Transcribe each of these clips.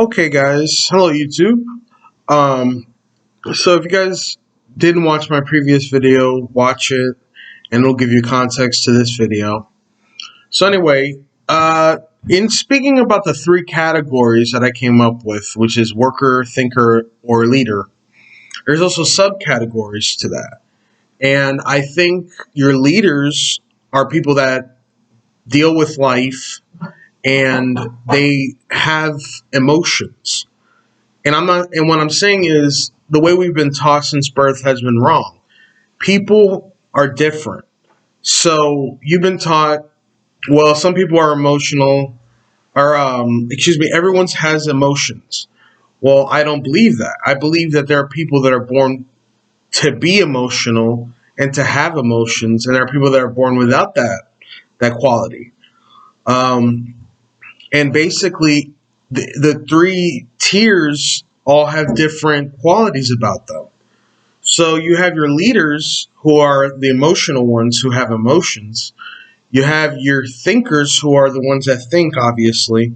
Okay, guys. Hello, YouTube. Um, so if you guys didn't watch my previous video, watch it, and it'll give you context to this video. So anyway, in speaking about the three categories that I came up with, which is worker, thinker, or leader, there's also subcategories to that. And I think your leaders are people that deal with life and they have emotions. And I'm not. And what I'm saying is the way we've been taught since birth has been wrong. People are different. So you've been taught. Well, some people are emotional, or excuse me, everyone's has emotions. Well, I don't believe that. I believe that there are people that are born to be emotional and to have emotions, and there are people that are born without that quality. Um, and basically, the three tiers all have different qualities about them. So you have your leaders who are the emotional ones who have emotions. You have your thinkers who are the ones that think, obviously,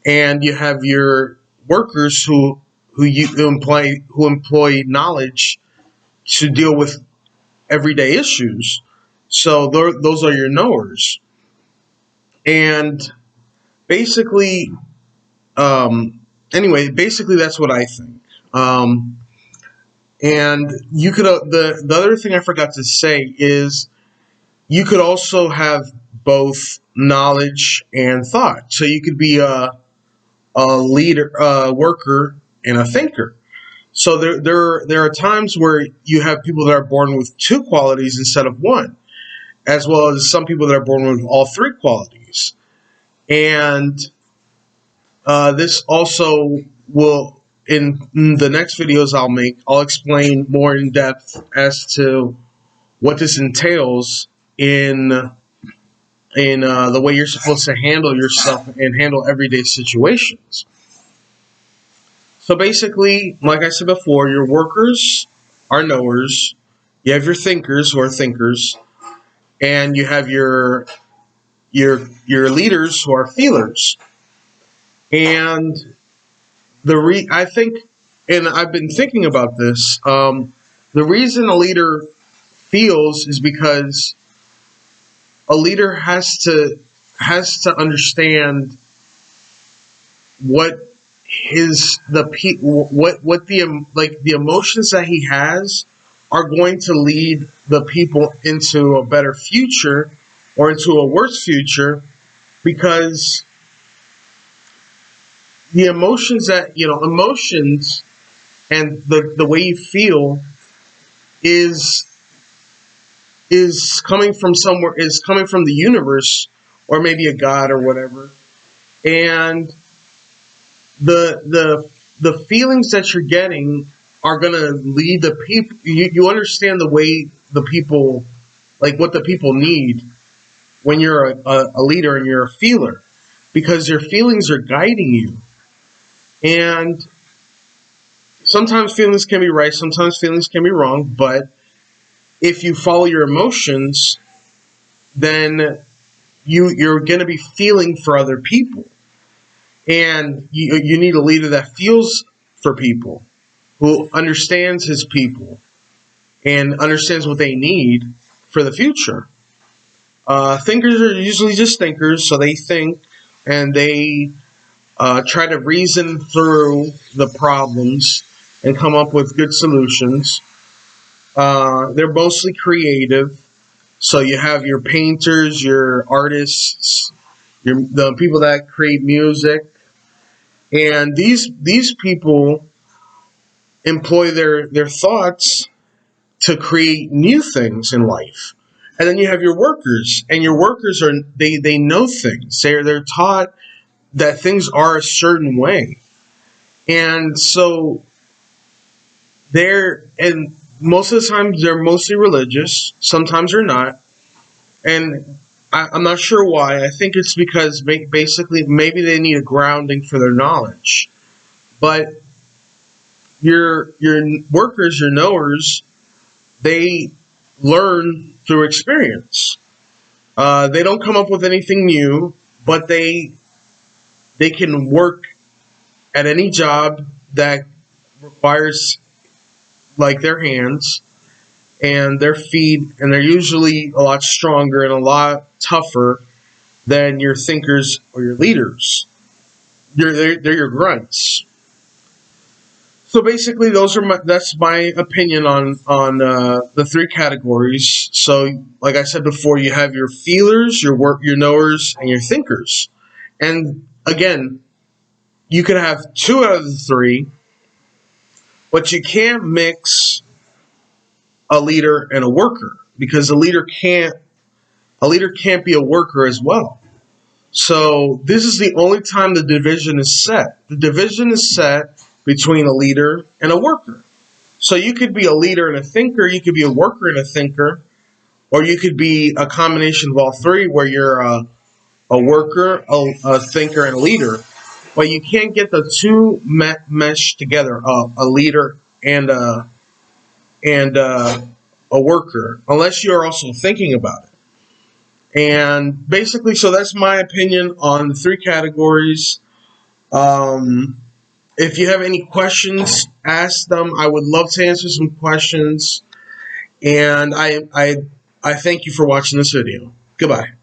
and you have your workers who employ knowledge to deal with everyday issues. So those are your knowers, and basically, basically that's what I think. And you could the other thing I forgot to say is you could also have both knowledge and thought. So you could be a leader, a worker, and a thinker. So there are times where you have people that are born with two qualities instead of one, as well as some people that are born with all three qualities. And this also will in the next videos I'll explain more in depth as to what this entails in the way you're supposed to handle yourself and handle everyday situations. So basically, like I said before, your workers are knowers, you have your thinkers who are thinkers, and you have your leaders who are feelers. And I think, and I've been thinking about this. The reason a leader feels is because a leader has to understand what what the emotions that he has are going to lead the people into a better future or into a worse future, because the emotions that emotions and the way you feel is is coming from the universe, or maybe a god or whatever. And the feelings that you're getting are going to lead the people. You understand the way the people, like what the people need when you're a leader and you're a feeler, because your feelings are guiding you. And sometimes feelings can be right, sometimes feelings can be wrong, but if you follow your emotions, then you're going to be feeling for other people. And you need a leader that feels for people, who understands his people and understands what they need for the future. Thinkers are usually just thinkers, so they think and they try to reason through the problems and come up with good solutions. They're mostly creative, so you have your painters, your artists, the people that create music, and these people employ their thoughts to create new things in life. And then you have your workers, and your workers are they know things. They're taught that things are a certain way, and so and most of the times they're mostly religious. Sometimes they're not, and I'm not sure why. I think it's because basically maybe they need a grounding for their knowledge. But your workers, your knowers, they learn through experience. They don't come up with anything new, but they can work at any job that requires like their hands and their feet, and they're usually a lot stronger and a lot tougher than your thinkers or your leaders. They're your grunts. So basically, that's my opinion on the three categories. So, like I said before, you have your feelers, your knowers, and your thinkers. And again, you can have two out of the three, but you can't mix a leader and a worker because a leader can't be a worker as well. So this is the only time the division is set. The division is set between a leader and a worker. So you could be a leader and a thinker, you could be a worker and a thinker, or you could be a combination of all three where you're a worker, a thinker, and a leader. But you can't get the two mesh together, a leader and a worker, unless you're also thinking about it. And basically, so that's my opinion on the three categories. Um, if you have any questions, ask them. I would love to answer some questions. And I thank you for watching this video. Goodbye.